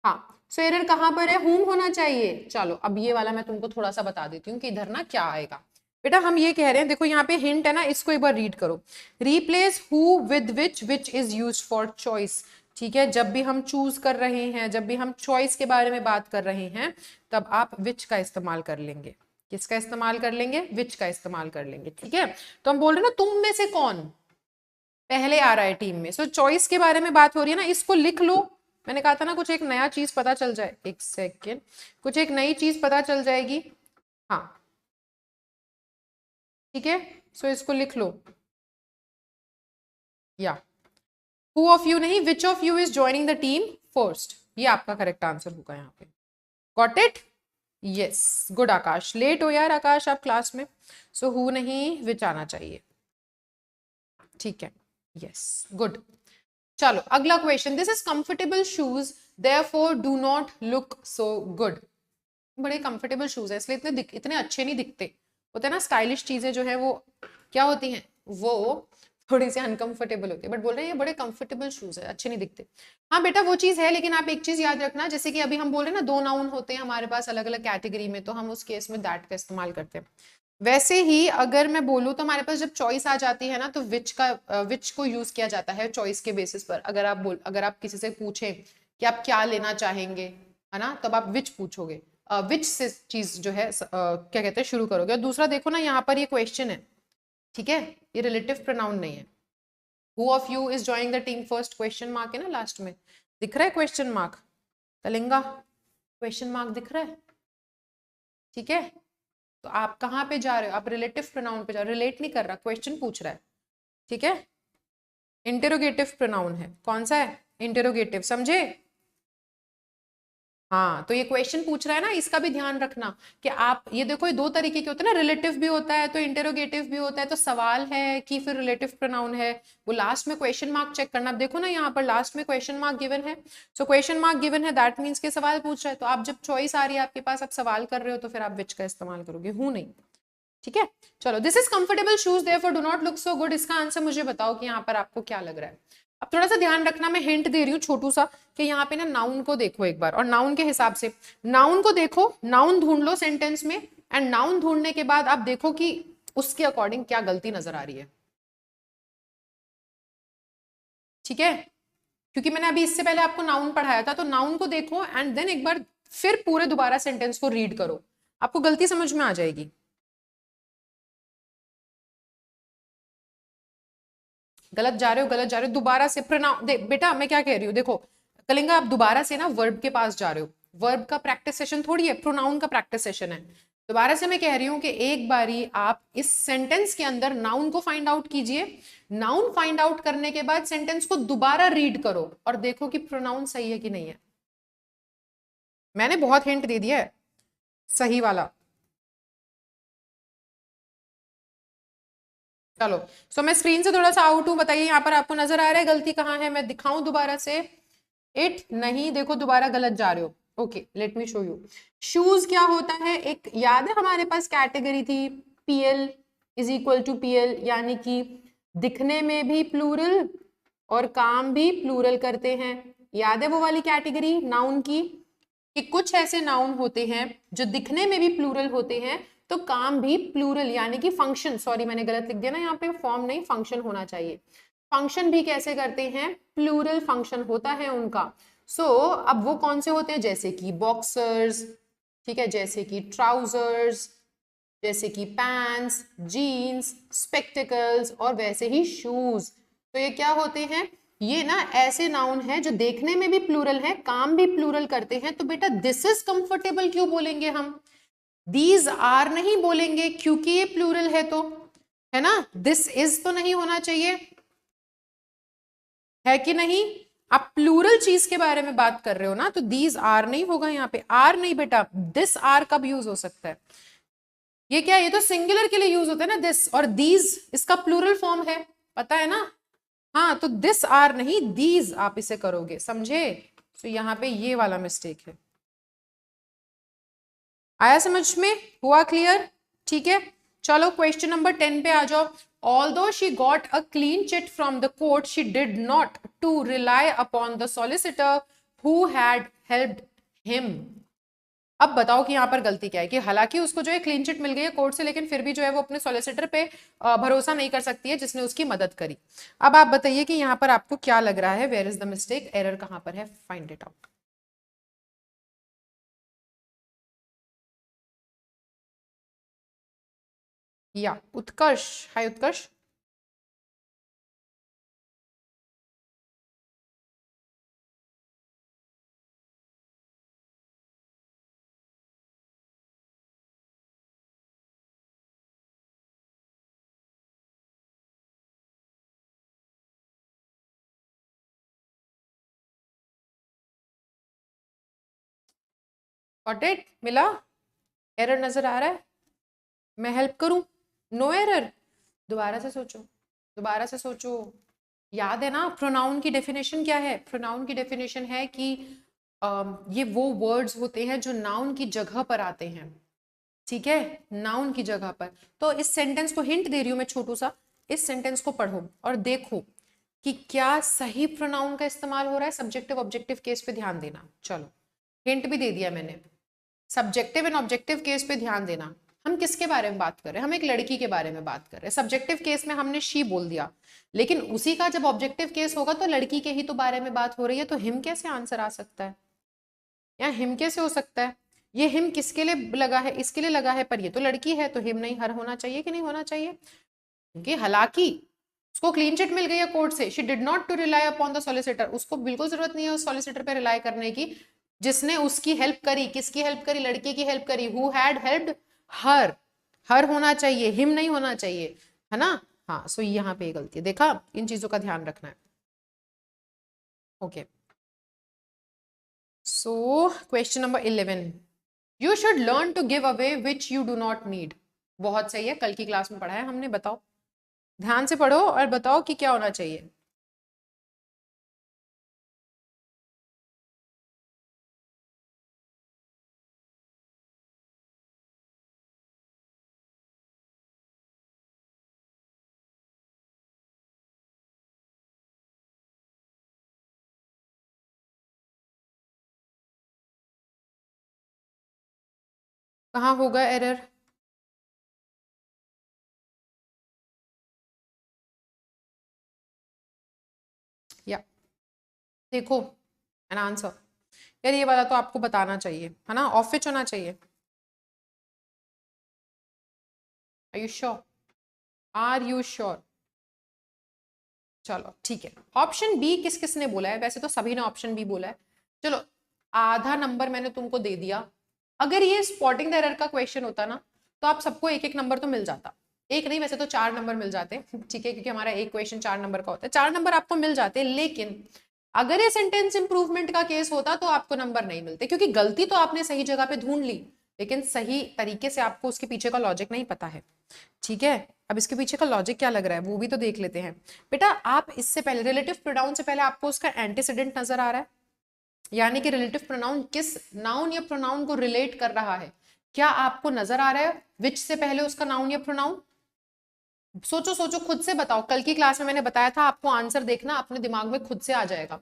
हाँ, सो एरर कहाँ पर है? हुम होना चाहिए। चलो अब ये वाला मैं तुमको थोड़ा सा बता देती हूँ कि इधर ना क्या आएगा। बेटा हम ये कह रहे हैं, देखो यहाँ पे हिंट है ना, इसको एक बार रीड करो। Replace who with which is use for choice, ठीक है, जब भी हम चूज कर रहे हैं, जब भी हम चॉइस के बारे में बात कर रहे हैं, तब आप विच का इस्तेमाल कर लेंगे। किसका इस्तेमाल कर लेंगे? विच का इस्तेमाल कर लेंगे, ठीक है। तो हम बोल रहे हैं ना, तुम में से कौन पहले आ रहा है टीम में, सो चॉइस के बारे में बात हो रही है ना, इसको लिख लो। मैंने कहा था ना कुछ एक नया चीज पता चल जाए, एक सेकेंड, कुछ एक नई चीज पता चल जाएगी, हाँ ठीक है, सो इसको लिख लो, या हु ऑफ यू नहीं, which of you is joining the team first, ये आपका करेक्ट आंसर होगा यहाँ पे। Got it? Yes, good Akash, late हो यार आकाश आप क्लास में, सो हु नहीं विच आना चाहिए, ठीक है, यस गुड। चलो अगला question, this is comfortable shoes therefore do not look so good. बड़े कंफर्टेबल शूज है इसलिए इतने अच्छे नहीं दिखते, होते हैं ना स्टाइलिश चीजें जो है वो क्या होती हैं, वो थोड़ी सी अनकंफर्टेबल होती है, बट बोल रहे हैं ये बड़े कंफर्टेबल शूज है, अच्छे नहीं दिखते। हाँ बेटा वो चीज है, लेकिन आप एक चीज याद रखना, जैसे कि अभी हम बोल रहे हैं ना दो नाउन होते हैं हमारे पास अलग अलग कैटेगरी में, तो हम उस केस में दैट का इस्तेमाल करते हैं। वैसे ही अगर मैं बोलूँ तो हमारे पास जब चॉइस आ जाती है ना, तो विच को यूज किया जाता है चॉइस के बेसिस पर। अगर आप किसी से पूछें कि आप क्या लेना चाहेंगे, है ना, तब आप विच पूछोगे, विच से चीज जो है क्या कहते हैं शुरू करोगे। और दूसरा देखो ना यहाँ पर ये क्वेश्चन है, ठीक है, ये रिलेटिव प्रोनाउन नहीं है। Who of you is joining the team first, question mark है ना लास्ट में, दिख रहा है question mark, Kalinga question mark दिख रहा है, ठीक है। तो आप कहाँ पे जा रहे हो? आप रिलेटिव प्रोनाउन पे जा रहे हो, रिलेट नहीं कर रहा, क्वेश्चन पूछ रहा है, ठीक है। इंटेरोगेटिव प्रोनाउन है, कौन सा है? इंटेरोगेटिव, समझे? हाँ, तो ये क्वेश्चन पूछ रहा है ना, इसका भी ध्यान रखना कि आप ये देखो, ये दो तरीके के होते हैं ना, रिलेटिव भी होता है तो इंटेरोगेटिव भी होता है, तो सवाल है कि फिर रिलेटिव प्रोनाउन है, वो लास्ट में क्वेश्चन मार्क चेक करना। आप देखो ना यहाँ पर लास्ट में क्वेश्चन मार्क गिवन है, सो क्वेश्चन मार्क गिवन है दैट मीन्स के सवाल पूछ रहा है, तो आप जब चॉइस आ रही है आपके पास, आप सवाल कर रहे हो, तो फिर आप विच का इस्तेमाल करोगे, हूं नहीं। ठीक है, चलो, this is comfortable shoes therefore do not look so good. इसका आंसर मुझे बताओ कि यहाँ पर आपको क्या लग रहा है। अब थोड़ा सा ध्यान रखना, मैं हिंट दे रही हूँ छोटू सा, कि यहाँ पे ना नाउन को देखो एक बार, और नाउन के हिसाब से नाउन को देखो, नाउन ढूंढ लो सेंटेंस में, एंड नाउन ढूंढने के बाद आप देखो कि उसके अकॉर्डिंग क्या गलती नजर आ रही है। ठीक है, क्योंकि मैंने अभी इससे पहले आपको नाउन पढ़ाया था, तो नाउन को देखो एंड देन एक बार फिर पूरे दोबारा सेंटेंस को रीड करो, आपको गलती समझ में आ जाएगी। गलत जा रहे हो, गलत जा रहे हो, दोबारा से प्रोनाउन बेटा, मैं क्या कह रही हूँ, देखो कलिंगा, आप दोबारा से ना वर्ब के पास जा रहे हो, वर्ब का प्रैक्टिस सेशन थोड़ी है, प्रोनाउन का प्रैक्टिस सेशन है। दोबारा से मैं कह रही हूँ कि एक बारी आप इस सेंटेंस के अंदर नाउन को फाइंड आउट कीजिए, नाउन फाइंड आउट करने के बाद सेंटेंस को दोबारा रीड करो और देखो कि प्रोनाउन सही है कि नहीं है। मैंने बहुत हिंट दे दिया है, सही वाला। चलो, सो मैं स्क्रीन से थोड़ा सा आउट हूं, बताइए यहाँ पर आपको नजर आ रहा है गलती कहाँ है, मैं दिखाऊं दोबारा से। इट नहीं, देखो दोबारा गलत जा रहे हो। Okay, let me show you. Shoes क्या होता है, एक याद है हमारे पास कैटेगरी थी, PL is equal to PL, यानी कि दिखने में भी प्लूरल और काम भी प्लूरल करते हैं। याद है वो वाली कैटेगरी नाउन की, कि कुछ ऐसे नाउन होते हैं जो दिखने में भी प्लूरल होते हैं तो काम भी प्लूरल, यानी कि फंक्शन, सॉरी मैंने गलत लिख दिया ना यहाँ पे, फॉर्म नहीं फंक्शन होना चाहिए, फंक्शन भी कैसे करते हैं, प्लूरल फंक्शन होता है उनका। सो अब वो कौन से होते हैं, जैसे कि बॉक्सर्स, ठीक है, जैसे कि ट्राउजर्स, जैसे कि पैंट्स, जीन्स, स्पेक्टिकल्स, और वैसे ही शूज। तो ये क्या होते हैं, ये ना ऐसे नाउन है जो देखने में भी प्लूरल है, काम भी प्लूरल करते हैं। तो बेटा दिस इज कंफर्टेबल क्यों बोलेंगे हम, दीज आर नहीं बोलेंगे, क्योंकि ये प्लूरल है, तो है ना, दिस इज तो नहीं होना चाहिए, है कि नहीं। आप प्लूरल चीज के बारे में बात कर रहे हो ना, तो दीज आर नहीं होगा, यहाँ पे आर नहीं बेटा, दिस आर कब यूज हो सकता है, ये क्या, ये तो सिंगुलर के लिए यूज होता है ना दिस, और दीज इसका प्लूरल फॉर्म है, पता है ना। हाँ, तो दिस आर नहीं, दीज आप इसे करोगे, समझे। तो यहाँ पे ये वाला मिस्टेक है, आया समझ में, हुआ क्लियर, ठीक है। चलो क्वेश्चन नंबर 10 पे आ जाओ। Although she got a clean chit from the court, she did not to rely upon the solicitor who had helped him. अब बताओ कि यहाँ पर गलती क्या है, कि हालांकि उसको जो है क्लीन चिट मिल गई है कोर्ट से, लेकिन फिर भी जो है वो अपने सॉलिसिटर पे भरोसा नहीं कर सकती है जिसने उसकी मदद करी। अब आप बताइए कि यहाँ पर आपको क्या लग रहा है, where is the mistake, error कहाँ पर है, फाइंड इट आउट। या Utkarsh, hi Utkarsh. Got it, मिला, एरर नजर आ रहा है, मैं हेल्प करूं, नो एरर, दोबारा से सोचो, दोबारा से सोचो। याद है ना प्रोनाउन की डेफिनेशन क्या है, प्रोनाउन की डेफिनेशन है कि ये वो वर्ड्स होते हैं जो नाउन की जगह पर आते हैं, ठीक है, नाउन की जगह पर। तो इस सेंटेंस को हिंट दे रही हूं मैं छोटू सा, इस सेंटेंस को पढ़ो और देखो कि क्या सही प्रोनाउन का इस्तेमाल हो रहा है, सब्जेक्टिव ऑब्जेक्टिव केस पे ध्यान देना। चलो, हिंट भी दे दिया मैंने, सब्जेक्टिव एंड ऑब्जेक्टिव केस पे ध्यान देना। हम किसके बारे में बात कर रहे हैं, हम एक लड़की के बारे में बात कर रहे हैं, सब्जेक्टिव केस में हमने शी बोल दिया, लेकिन उसी का जब ऑब्जेक्टिव केस होगा तो लड़की के ही तो बारे में बात हो रही है, तो हिम कैसे आंसर आ सकता है, या हिम कैसे हो सकता है, ये हिम किसके लिए लगा है, इसके लिए लगा है, पर ये तो लड़की है, तो हिम नहीं हर होना चाहिए कि नहीं होना चाहिए, क्योंकि हालांकि उसको क्लीन चिट मिल गई है कोर्ट से, she did not to rely upon the solicitor, उसको बिल्कुल जरूरत नहीं है उस सॉलिसिटर पे रिलाई करने की जिसने उसकी हेल्प करी, किसकी हेल्प करी, लड़के की हेल्प करी, हु हैड हेल्प्ड हर, हर होना चाहिए, हिम नहीं होना चाहिए, है ना। हाँ, सो यहाँ पे गलती है, देखा, इन चीजों का ध्यान रखना है। Okay so question number 11, you should learn to give away which you do not need. बहुत सही है, कल की क्लास में पढ़ा है हमने। बताओ, ध्यान से पढ़ो और बताओ कि क्या होना चाहिए। कहाँ होगा एरर? या देखो एन आंसर। यार ये वाला तो आपको बताना चाहिए है ना, ऑफ विच होना चाहिए। Are you sure? Are you sure? चलो ठीक है। ऑप्शन बी किस किस ने बोला है? वैसे तो सभी ने ऑप्शन बी बोला है। चलो आधा नंबर मैंने तुमको दे दिया। अगर ये स्पॉटिंग द एरर का क्वेश्चन होता ना तो आप सबको एक एक नंबर तो मिल जाता। एक नहीं, वैसे तो 4 नंबर मिल जाते, ठीक है, क्योंकि हमारा एक क्वेश्चन 4 नंबर का होता है। 4 नंबर आपको मिल जाते, लेकिन अगर ये सेंटेंस इंप्रूवमेंट का केस होता तो आपको नंबर नहीं मिलते, क्योंकि गलती तो आपने सही जगह पे ढूंढ ली, लेकिन सही तरीके से आपको उसके पीछे का लॉजिक नहीं पता है। ठीक है, अब इसके पीछे का लॉजिक क्या लग रहा है वो भी तो देख लेते हैं। बेटा आप इससे पहले रिलेटिव प्रोनाउन से पहले आपको उसका एंटीसीडेंट नजर आ रहा है, यानी कि रिलेटिव प्रोनाउन किस नाउन या प्रोनाउन को रिलेट कर रहा है, क्या आपको नजर आ रहा है विच से पहले उसका नाउन या प्रोनाउन? सोचो सोचो, खुद से बताओ। कल की क्लास में मैंने बताया था आपको आंसर देखना अपने दिमाग में खुद से आ जाएगा।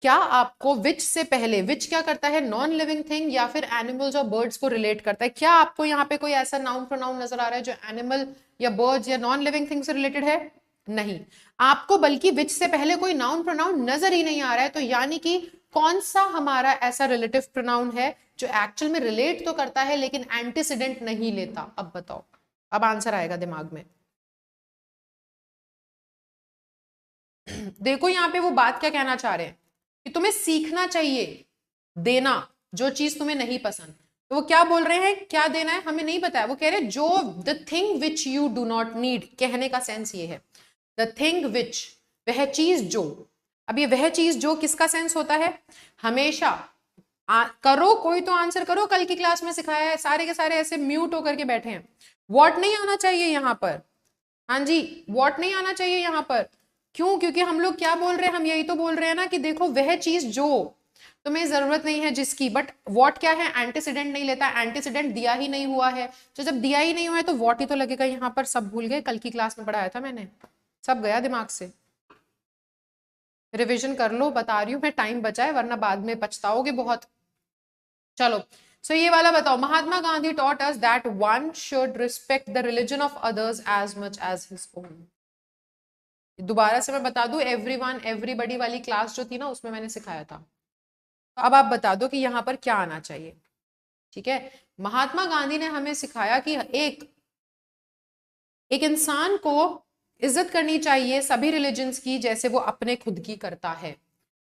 क्या आपको विच से पहले, विच क्या करता है, नॉन लिविंग थिंग या फिर एनिमल्स और बर्ड्स को रिलेट करता है, क्या आपको यहाँ पे कोई ऐसा नाउन प्रोनाउन नजर आ रहा है जो एनिमल या बर्ड्स या नॉन लिविंग थिंग से रिलेटेड है? नहीं, आपको बल्कि विच से पहले कोई नाउन प्रोनाउन नजर ही नहीं आ रहा है। तो यानी कि कौन सा हमारा ऐसा रिलेटिव प्रोनाउन है जो एक्चुअल में रिलेट तो करता है लेकिन एंटीसीडेंट नहीं लेता? अब बताओ, अब आंसर आएगा दिमाग में। देखो यहाँ पे वो बात क्या कहना चाह रहे हैं कि तुम्हें सीखना चाहिए देना जो चीज तुम्हें नहीं पसंद। तो वो क्या बोल रहे हैं, क्या देना है हमें नहीं पता है। वो कह रहे हैं जो the thing which you do not need, कहने का सेंस ये है द थिंग विच, वह चीज जो। अब ये वह चीज जो किसका सेंस होता है? हमेशा करो, कोई तो आंसर करो। कल की क्लास में सिखाया है, सारे के सारे ऐसे म्यूट होकर के बैठे हैं। वॉट नहीं आना चाहिए यहाँ पर। हाँ जी, वॉट नहीं आना चाहिए यहाँ पर। क्यों? क्योंकि हम लोग क्या बोल रहे हैं, हम यही तो बोल रहे हैं ना कि देखो वह चीज जो तुम्हें जरूरत नहीं है जिसकी, बट वॉट क्या है, एंटीसीडेंट नहीं लेता, एंटीसीडेंट दिया ही नहीं हुआ है। तो जब दिया ही नहीं हुआ है तो वॉट ही तो लगेगा यहाँ पर। सब भूल गए, कल की क्लास में पढ़ाया था मैंने, सब गया दिमाग से। रिवीजन कर लो, बता रही हूँ मैं, टाइम बचा है वरना बाद में पछताओगे बहुत। चलो सो ये वाला बताओ। Mahatma Gandhi taught us that one should respect the religion of others as much as his own। दोबारा से मैं बता दूं, एवरीवन एवरीबडी वाली क्लास जो थी ना उसमें मैंने सिखाया था। तो अब आप बता दो कि यहाँ पर क्या आना चाहिए। ठीक है, महात्मा गांधी ने हमें सिखाया कि एक इंसान को इज्जत करनी चाहिए सभी रिलीजन्स की जैसे वो अपने खुद की करता है।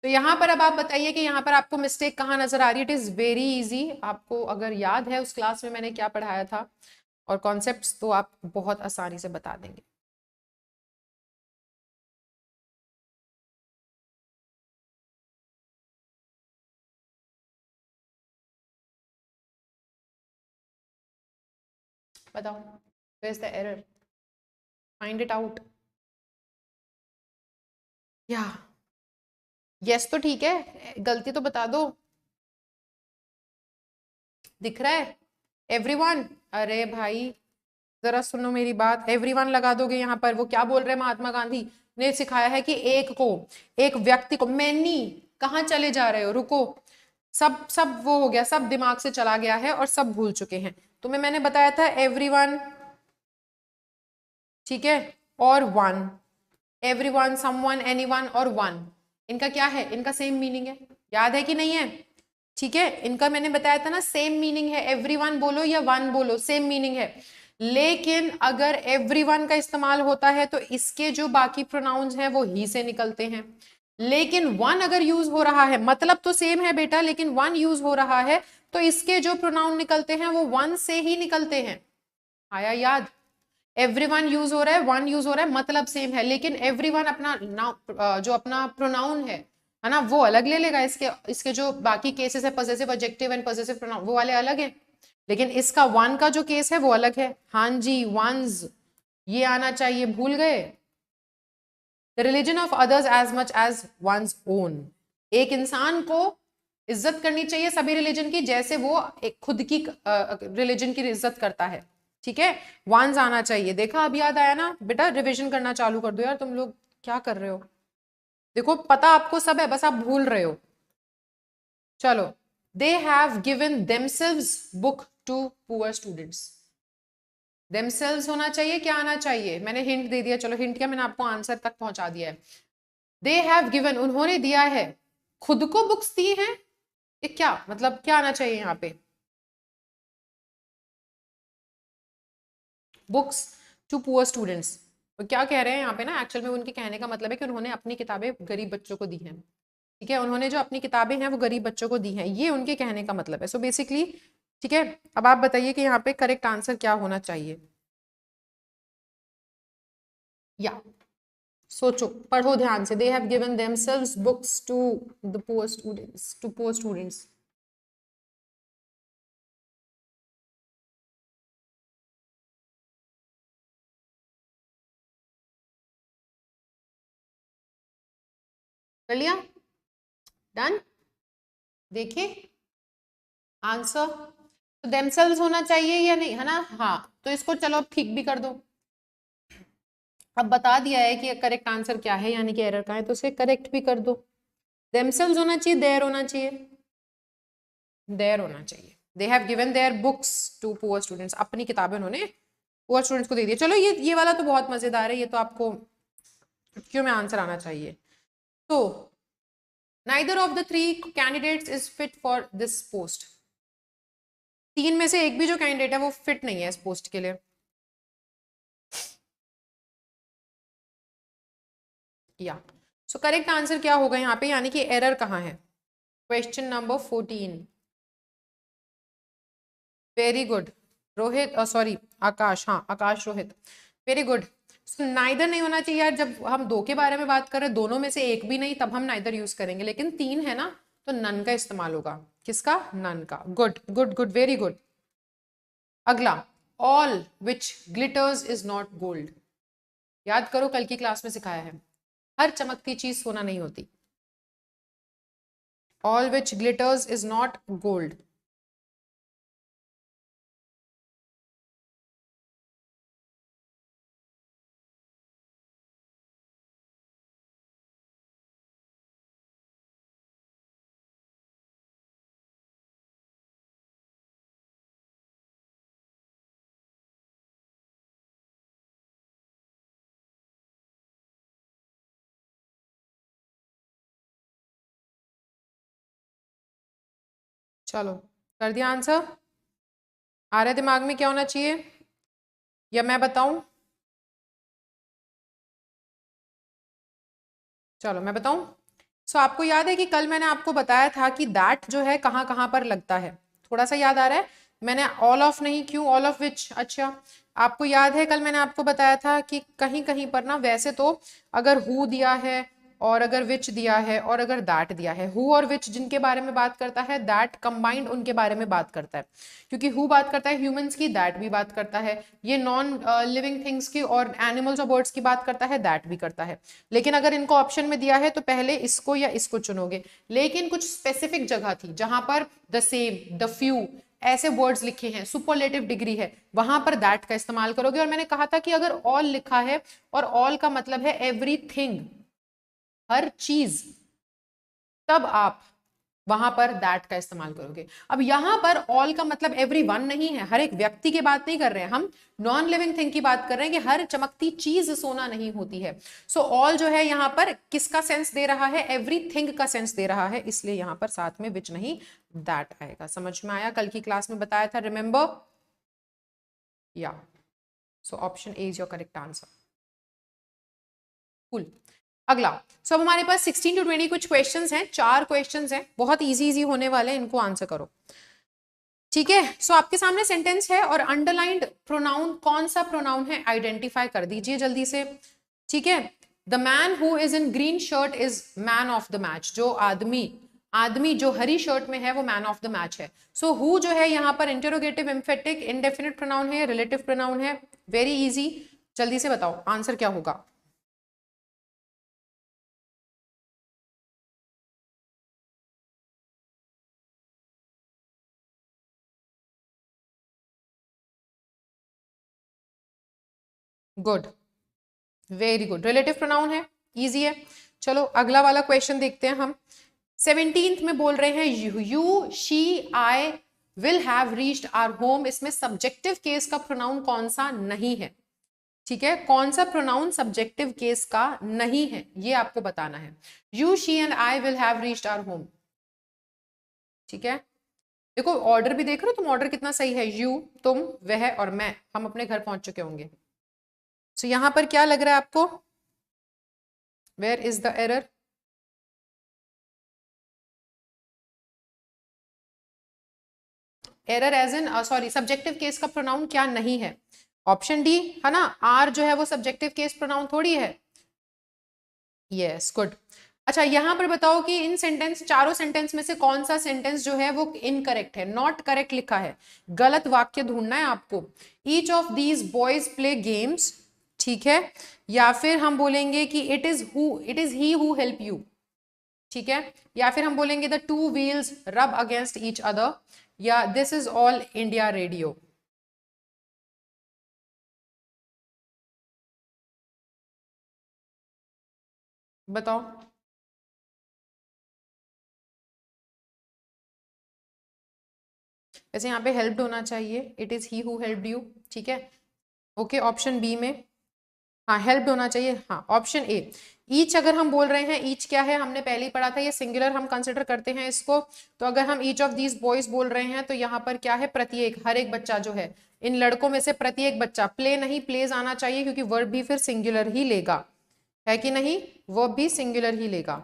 तो यहाँ पर अब आप बताइए कि यहाँ पर आपको मिस्टेक कहाँ नजर आ रही है। इट इज वेरी इजी, आपको अगर याद है उस क्लास में मैंने क्या पढ़ाया था और कॉन्सेप्ट्स, तो आप बहुत आसानी से बता देंगे। बताओ, where's the error? Find it out. या यस तो ठीक है, गलती तो बता दो। दिख रहा है एवरीवन? अरे भाई जरा सुनो मेरी बात, एवरीवन लगा दोगे यहाँ पर। वो क्या बोल रहे हैं, महात्मा गांधी ने सिखाया है कि एक को, एक व्यक्ति को, मैनी, कहाँ चले जा रहे हो, रुको। सब सब वो हो गया, सब दिमाग से चला गया है और सब भूल चुके हैं। तुम्हें मैंने बताया था एवरीवन, ठीक है, और वन, एवरीवन, समवन, एनीवन और वन, इनका क्या है, इनका सेम मीनिंग है। याद है कि नहीं है? ठीक है, इनका मैंने बताया था ना सेम मीनिंग है। एवरीवन बोलो या वन बोलो सेम मीनिंग है। लेकिन अगर एवरीवन का इस्तेमाल होता है तो इसके जो बाकी प्रोनाउंस हैं वो ही से निकलते हैं। लेकिन वन अगर यूज हो रहा है, मतलब तो सेम है बेटा, लेकिन वन यूज हो रहा है तो इसके जो प्रोनाउन निकलते हैं वो वन से ही निकलते हैं। आया याद? एवरीवन यूज हो रहा है, वन यूज हो रहा है, मतलब सेम है, लेकिन एवरीवन अपना जो अपना प्रोनाउन है है ना, वो अलग ले लेगा। इसके इसके जो बाकी केसेस है possessive adjective and possessive pronoun वो वाले अलग है, लेकिन इसका वन का जो केस है वो अलग है। हाँ जी, वंस ये आना चाहिए, भूल गए। The religion of others as much as one's own. एक इंसान को इज्जत करनी चाहिए सभी रिलीजन की जैसे वो एक खुद की रिलीजन की इज्जत करता है, ठीक है। वंस आना चाहिए। देखा, अब याद आया ना बेटा, रिविजन करना चालू कर दो यार, तुम लोग क्या कर रहे हो। देखो पता आपको सब है, बस आप भूल रहे हो। चलो, they have given themselves book to poor students. Themselves होना चाहिए, क्या आना चाहिए, मैंने हिंट दे दिया। चलो हिंट क्या, मैंने आपको आंसर तक पहुंचा दिया है। दे हैव गिवन, उन्होंने दिया है, खुद को बुक्स दी हैं, ये क्या मतलब, क्या आना चाहिए यहाँ पे, बुक्स टू पुअर स्टूडेंट्स। तो क्या कह रहे हैं यहाँ पे ना, एक्चुअल में उनके कहने का मतलब है कि उन्होंने अपनी किताबें गरीब बच्चों को दी हैं, ठीक है। उन्होंने जो अपनी किताबें हैं वो गरीब बच्चों को दी हैं, ये उनके कहने का मतलब है। सो बेसिकली, ठीक है। अब आप बताइए कि यहाँ पे करेक्ट आंसर क्या होना चाहिए, या सोचो, पढ़ो ध्यान से। They have given themselves books to the poor students, to poor students. कर लिया, डन। देखिए आंसर तो देमसेल्व्स होना चाहिए या नहीं, है ना। हाँ, तो इसको चलो अब ठीक भी कर दो। अब बता दिया है कि करेक्ट आंसर क्या है, यानी कि एरर का है, तो उसे करेक्ट भी कर दो। देमसेल्व्स होना चाहिए, देयर होना चाहिए, देयर होना चाहिए। They have given their books to poor students, अपनी किताबें उन्होंने पुअर स्टूडेंट्स को दे दी। चलो ये वाला तो बहुत मजेदार है, ये तो आपको क्यों में आंसर आना चाहिए। तो neither of the three candidates is fit for this post। तीन में से एक भी जो कैंडिडेट है वो फिट नहीं है इस पोस्ट के लिए, या सो करेक्ट आंसर क्या होगा यहाँ पे, यानी कि एरर कहाँ है। Question number 14। Very good Rohit, sorry Akash, हाँ Akash Rohit, very good. Neither नहीं होना चाहिए यार, जब हम दो के बारे में बात कर रहे हैं, दोनों में से एक भी नहीं, तब हम नाइदर यूज करेंगे, लेकिन तीन है ना, तो नन का इस्तेमाल होगा। किसका, नन का। Good good good, very good. अगला, all which glitters is not gold. याद करो, कल की क्लास में सिखाया है, हर चमकती चीज सोना नहीं होती। All which glitters is not gold. चलो कर दिया आंसर, आ रहा है दिमाग में क्या होना चाहिए, या मैं बताऊं। चलो मैं बताऊं। सो आपको याद है कि कल मैंने आपको बताया था कि दैट जो है कहाँ कहाँ पर लगता है, थोड़ा सा याद आ रहा है। मैंने ऑल ऑफ नहीं, क्यों ऑल ऑफ विच, अच्छा आपको याद है कल मैंने आपको बताया था कि कहीं कहीं पर ना, वैसे तो अगर हु दिया है और अगर विच दिया है और अगर दैट दिया है, हु और विच जिनके बारे में बात करता है, दैट कंबाइंड उनके बारे में बात करता है। क्योंकि हु बात करता है ह्यूमंस की, दैट भी बात करता है, ये नॉन लिविंग थिंग्स की और एनिमल्स और बर्ड्स की बात करता है, दैट भी करता है। लेकिन अगर इनको ऑप्शन में दिया है तो पहले इसको या इसको चुनोगे। लेकिन कुछ स्पेसिफिक जगह थी जहां पर द सेम, द फ्यू ऐसे वर्ड्स लिखे हैं, सुपरलेटिव डिग्री है, वहां पर दैट का इस्तेमाल करोगे। और मैंने कहा था कि अगर ऑल लिखा है और ऑल का मतलब है एवरीथिंग, हर चीज, तब आप वहां पर दैट का इस्तेमाल करोगे। अब यहां पर ऑल का मतलब एवरीवन नहीं है, हर एक व्यक्ति की बात नहीं कर रहे हैं हम, नॉन लिविंग थिंग की बात कर रहे हैं कि हर चमकती चीज सोना नहीं होती है। सो ऑल जो है यहां पर किसका सेंस दे रहा है, एवरीथिंग का सेंस दे रहा है, इसलिए यहां पर साथ में विच नहीं दैट आएगा। समझ में आया, कल की क्लास में बताया था, रिमेंबर, या so option A is your correct answer. Cool. अगला, अब हमारे पास 16 to 20 कुछ क्वेश्चंस हैं, 4 क्वेश्चंस हैं, बहुत इजी होने वाले हैं, इनको आंसर करो, ठीक है। सो आपके सामने सेंटेंस है और अंडरलाइंड प्रोनाउन कौन सा प्रोनाउन है आइडेंटिफाई कर दीजिए जल्दी से, ठीक है। The man who is in green shirt is man of the match. जो आदमी जो हरी शर्ट में है वो मैन ऑफ द मैच है। सो हु जो है यहाँ पर इंटरोगेटिव एम्फेटिक इंडेफिनिट प्रोनाउन है, रिलेटिव प्रोनाउन है। वेरी इजी, जल्दी से बताओ आंसर क्या होगा। Good, very good, relative pronoun है, इजी है। चलो अगला वाला क्वेश्चन देखते हैं हम। 17th में बोल रहे हैं you she I will have reached our home. इसमें सब्जेक्टिव केस का प्रोनाउन कौन सा नहीं है, ठीक है, कौन सा प्रोनाउन सब्जेक्टिव केस का नहीं है ये आपको बताना है। You she and I will have reached our home, ठीक है। देखो ऑर्डर भी देख रहे हो तुम, ऑर्डर कितना सही है, यू तुम वह और मैं, हम अपने घर पहुंच चुके होंगे। सो यहां पर क्या लग रहा है आपको, where is the error. Error as in sorry subjective case का प्रोनाउन क्या नहीं है, ऑप्शन डी है ना। आर जो है वो सब्जेक्टिव केस प्रोनाउन थोड़ी है। Yes good. अच्छा यहां पर बताओ कि इन सेंटेंस, चारों सेंटेंस में से कौन सा सेंटेंस जो है वो इनकरेक्ट है, नॉट करेक्ट लिखा है, गलत वाक्य ढूंढना है आपको। Each of these boys play games, ठीक है, या फिर हम बोलेंगे कि it is he who help you, ठीक है, या फिर हम बोलेंगे द टू व्हील्स रब अगेंस्ट ईच अदर, या this is all India radio. बताओ। वैसे यहाँ पे हेल्प्ड होना चाहिए, it is he who helped you, ठीक है। ओके ऑप्शन बी में हाँ हेल्प्ड होना चाहिए, हाँ ऑप्शन ए। ईच अगर हम बोल रहे हैं, ईच क्या है हमने पहले ही पढ़ा था, ये सिंगुलर हम कंसिडर करते हैं इसको। तो अगर हम ईच ऑफ दीज बॉयज बोल रहे हैं तो यहाँ पर क्या है, प्रत्येक, हर एक बच्चा जो है, इन लड़कों में से प्रत्येक बच्चा, प्ले नहीं प्लेज आना चाहिए क्योंकि वर्ब भी फिर सिंगुलर ही लेगा, है कि नहीं, वर्ब भी सिंगुलर ही लेगा।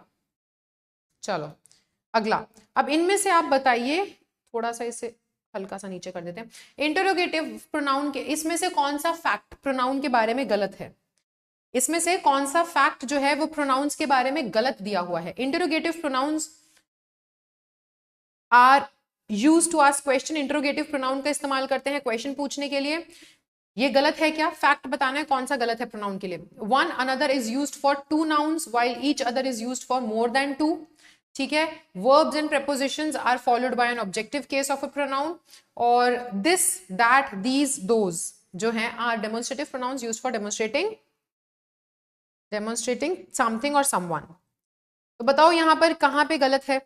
चलो अगला, अब इनमें से आप बताइए, थोड़ा सा इसे हल्का सा नीचे कर देते हैं। इंटरोगेटिव प्रोनाउन के इसमें से कौन सा फैक्ट प्रोनाउन के बारे में गलत है, इसमें से कौन सा फैक्ट जो है वो प्रोनाउंस के बारे में गलत दिया हुआ है। Interrogative pronouns are used to ask question, interrogative pronoun का इस्तेमाल करते हैं क्वेश्चन पूछने के लिए, ये गलत है क्या, फैक्ट बताना है कौन सा गलत है प्रोनाउन के लिए। One another is used for two nouns while each other is used for more than two, ठीक है। verbs and prepositions are followed by an objective case of a pronoun, और this that these those जो हैं are demonstrative pronouns used for demonstrating something or someone। तो बताओ यहाँ पर कहाँ पे गलत है।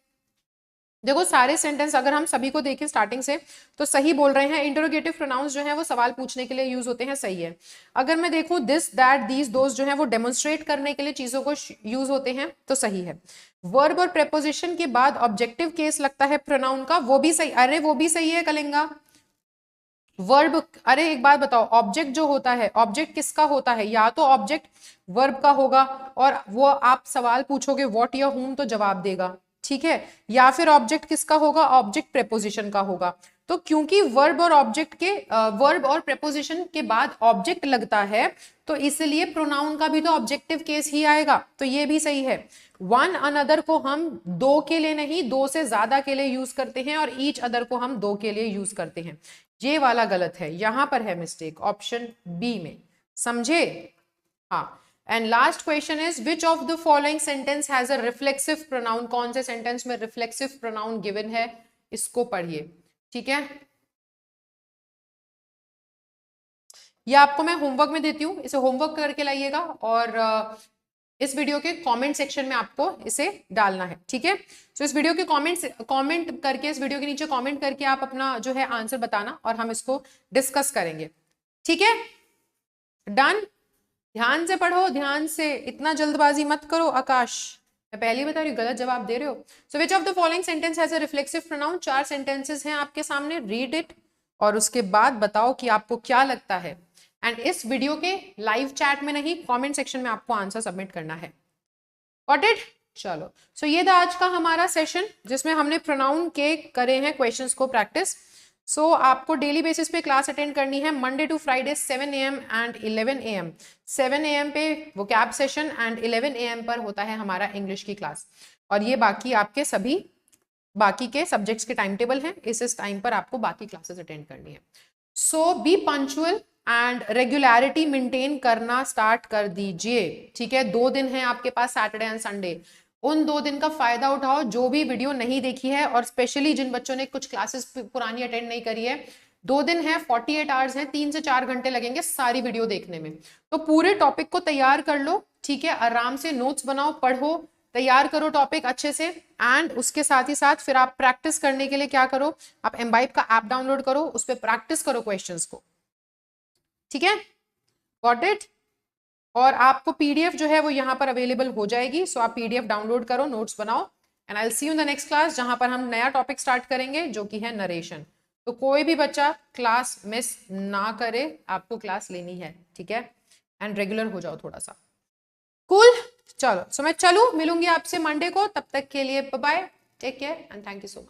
देखो सारे सेंटेंस अगर हम सभी को देखें स्टार्टिंग से तो सही बोल रहे हैं। इंटरोगेटिव प्रोनाउंस जो है वो सवाल पूछने के लिए यूज होते हैं, सही है। अगर मैं देखूं दिस दैट दीज दोज जो है वो डेमोन्स्ट्रेट करने के लिए चीजों को यूज होते हैं, तो सही है। वर्ब और प्रेपोजिशन के बाद ऑब्जेक्टिव केस लगता है प्रोनाउन का, वो भी सही, अरे वो भी सही है कलिंगा। वर्ब, अरे एक बात बताओ, ऑब्जेक्ट जो होता है, ऑब्जेक्ट किसका होता है, या तो ऑब्जेक्ट वर्ब का होगा और वो आप सवाल पूछोगे व्हाट या whom तो जवाब देगा, ठीक है, या फिर ऑब्जेक्ट किसका होगा, ऑब्जेक्ट प्रेपोजिशन का होगा। तो क्योंकि वर्ब और ऑब्जेक्ट के वर्ब और प्रेपोजिशन के बाद ऑब्जेक्ट लगता है तो इसलिए प्रोनाउन का भी तो ऑब्जेक्टिव केस ही आएगा, तो ये भी सही है। वन अनदर को हम दो के लिए नहीं, दो से ज्यादा के लिए यूज करते हैं, और ईच अदर को हम दो के लिए यूज करते हैं, ये वाला गलत है, यहां पर है मिस्टेक ऑप्शन बी में, समझे। हाँ, and last question is which of the following sentence has a reflexive pronoun, कौन से सेंटेंस में रिफ्लेक्सिव प्रोनाउन गिवन है, इसको पढ़िए, ठीक है। ये आपको मैं होमवर्क में देती हूँ, इसे होमवर्क करके लाइएगा और इस वीडियो के कमेंट सेक्शन में आपको इसे डालना है, ठीक है। तो इस वीडियो के कमेंट करके, इस वीडियो के नीचे कमेंट करके आप अपना जो है आंसर बताना और हम इसको डिस्कस करेंगे, ठीक है। डन, ध्यान से पढ़ो, ध्यान से, इतना जल्दबाजी मत करो आकाश, मैं पहले ही बता रही हूँ गलत जवाब दे रहे हो। So which of the following sentence has a reflexive pronoun, 4 sentences हैं आपके सामने, रीड इट और उसके बाद बताओ कि आपको क्या लगता है। एंड इस वीडियो के लाइव चैट में नहीं, कमेंट सेक्शन में आपको आंसर सबमिट करना है। Got it? चलो, सो ये था आज का हमारा सेशन जिसमें हमने प्रोनाउन के करे हैं क्वेश्चंस को प्रैक्टिस। सो आपको डेली बेसिस पे क्लास अटेंड करनी है Monday to Friday 7 AM and 11 AM। 7 AM पे वो कैब सेशन एंड 11 AM पर होता है हमारा इंग्लिश की क्लास। और ये बाकी आपके सभी बाकी के सब्जेक्ट्स के टाइम टेबल हैं, इस टाइम पर आपको बाकी क्लासेस अटेंड करनी है। So be punctual and regularity maintain करना स्टार्ट कर दीजिए, ठीक है। 2 दिन है आपके पास, सैटरडे एंड संडे। उन 2 दिन का फायदा उठाओ। जो भी वीडियो नहीं देखी है और स्पेशली जिन बच्चों ने कुछ क्लासेस पुरानी अटेंड नहीं करी है, 2 दिन है, 48 आवर्स हैं, 3 से 4 घंटे लगेंगे सारी वीडियो देखने में। तो पूरे टॉपिक को तैयार कर लो, ठीक है। आराम से नोट्स बनाओ, पढ़ो, तैयार करो टॉपिक अच्छे से। एंड उसके साथ ही साथ फिर आप प्रैक्टिस करने के लिए क्या करो, आप एम्बाइब का ऐप डाउनलोड करो, उस पर प्रैक्टिस करो क्वेश्चंस को, ठीक है। Got it. और आपको पीडीएफ जो है वो यहाँ पर अवेलेबल हो जाएगी। सो आप पीडीएफ डाउनलोड करो, नोट्स बनाओ, and I will see you in the next class, जहां पर हम नया टॉपिक स्टार्ट करेंगे जो कि है नरेशन। तो कोई भी बच्चा क्लास मिस ना करे, आपको क्लास लेनी है, ठीक है। एंड रेगुलर हो जाओ थोड़ा सा। कूल, चलो। सो मैं चलूं, मिलूंगी आपसे मंडे को। तब तक के लिए bye bye, take care and thank you so much.